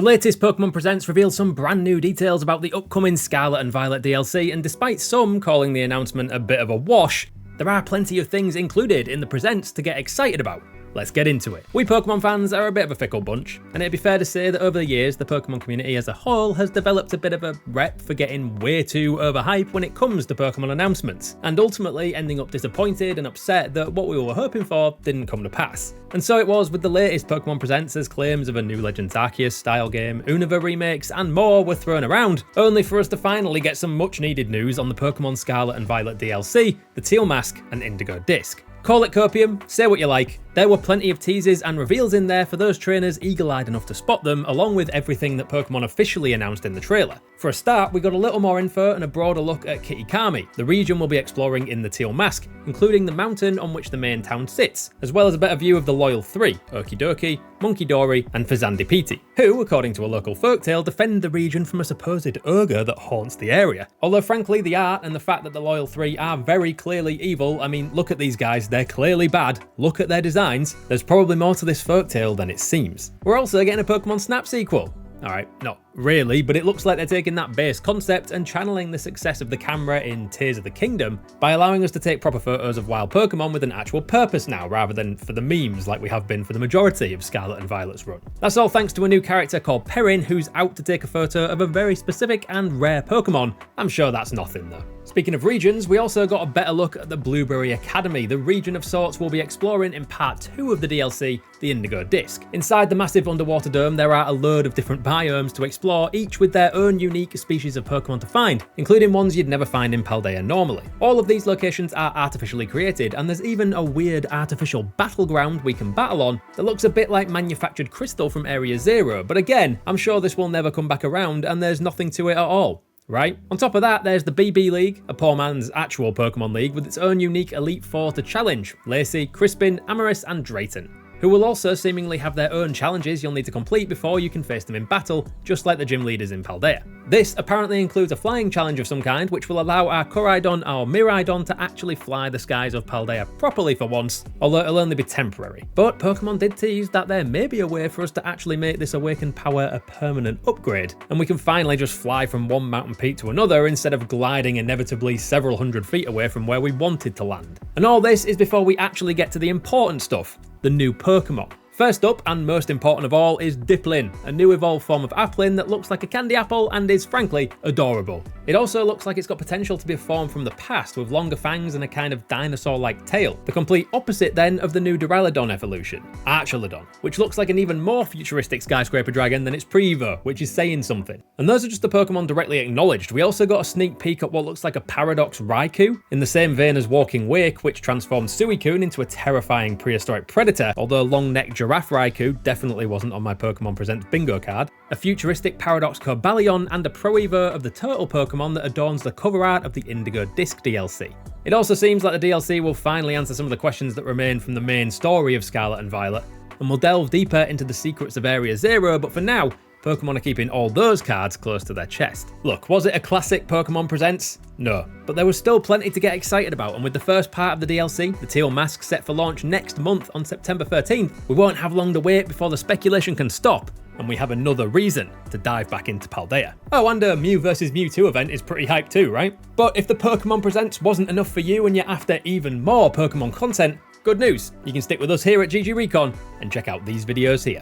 The latest Pokemon Presents revealed some brand new details about the upcoming Scarlet and Violet DLC, and despite some calling the announcement a bit of a wash, there are plenty of things included in the Presents to get excited about. Let's get into it. We Pokemon fans are a bit of a fickle bunch, and it'd be fair to say that over the years, the Pokemon community as a whole has developed a bit of a rep for getting way too overhyped when it comes to Pokemon announcements, and ultimately ending up disappointed and upset that what we were hoping for didn't come to pass. And so it was with the latest Pokemon Presents, as claims of a new Legends Arceus style game, Unova remakes, and more were thrown around, only for us to finally get some much needed news on the Pokemon Scarlet and Violet DLC, the Teal Mask and Indigo Disc. Call it copium, say what you like, there were plenty of teases and reveals in there for those trainers eagle-eyed enough to spot them, along with everything that Pokemon officially announced in the trailer. For a start, we got a little more info and a broader look at Kitakami, the region we'll be exploring in the Teal Mask, including the mountain on which the main town sits, as well as a better view of the Loyal Three, Okidoki, Munkidori, and Fazandipiti, who, according to a local folktale, defend the region from a supposed ogre that haunts the area. Although frankly, the art and the fact that the Loyal Three are very clearly evil, I mean, look at these guys, they're clearly bad, look at their designs, there's probably more to this folktale than it seems. We're also getting a Pokemon Snap sequel. Alright, not really, but it looks like they're taking that base concept and channeling the success of the camera in Tears of the Kingdom by allowing us to take proper photos of wild Pokemon with an actual purpose now, rather than for the memes like we have been for the majority of Scarlet and Violet's run. That's all thanks to a new character called Perrin, who's out to take a photo of a very specific and rare Pokemon. I'm sure that's nothing though. Speaking of regions, we also got a better look at the Blueberry Academy, the region of sorts we'll be exploring in part 2 of the DLC, the Indigo Disc. Inside the massive underwater dome, there are a load of different biomes to explore, each with their own unique species of Pokemon to find, including ones you'd never find in Paldea normally. All of these locations are artificially created, and there's even a weird artificial battleground we can battle on that looks a bit like manufactured crystal from Area Zero, but again, I'm sure this will never come back around and there's nothing to it at all. Right? On top of that, there's the BB League, a poor man's actual Pokemon League with its own unique Elite Four to challenge: Lacey, Crispin, Amoris, and Drayton, who will also seemingly have their own challenges you'll need to complete before you can face them in battle, just like the gym leaders in Paldea. This apparently includes a flying challenge of some kind, which will allow our Koraidon or Miraidon to actually fly the skies of Paldea properly for once, although it'll only be temporary. But Pokemon did tease that there may be a way for us to actually make this awakened power a permanent upgrade, and we can finally just fly from one mountain peak to another instead of gliding inevitably several hundred feet away from where we wanted to land. And all this is before we actually get to the important stuff: the new Pokemon. First up, and most important of all, is Diplin, a new evolved form of Applin that looks like a candy apple and is frankly adorable. It also looks like it's got potential to be a form from the past with longer fangs and a kind of dinosaur-like tail, the complete opposite then of the new Duraludon evolution, Archaludon, which looks like an even more futuristic skyscraper dragon than its pre-Evo, which is saying something. And those are just the Pokemon directly acknowledged. We also got a sneak peek at what looks like a Paradox Raikou, in the same vein as Walking Wake, which transformed Suicune into a terrifying prehistoric predator, although long-necked Giraffe Raikou definitely wasn't on my Pokemon Presents bingo card, a futuristic Paradox Cobalion, and a Pro Evo of the turtle Pokemon that adorns the cover art of the Indigo Disc DLC. It also seems like the DLC will finally answer some of the questions that remain from the main story of Scarlet and Violet, and will delve deeper into the secrets of Area Zero, but for now, Pokemon are keeping all those cards close to their chest. Look, was it a classic Pokemon Presents? No, but there was still plenty to get excited about, and with the first part of the DLC, the Teal Mask, set for launch next month on September 13th, we won't have long to wait before the speculation can stop, and we have another reason to dive back into Paldea. Oh, and a Mew vs Mewtwo event is pretty hyped too, right? But if the Pokemon Presents wasn't enough for you and you're after even more Pokemon content, good news, you can stick with us here at GG Recon and check out these videos here.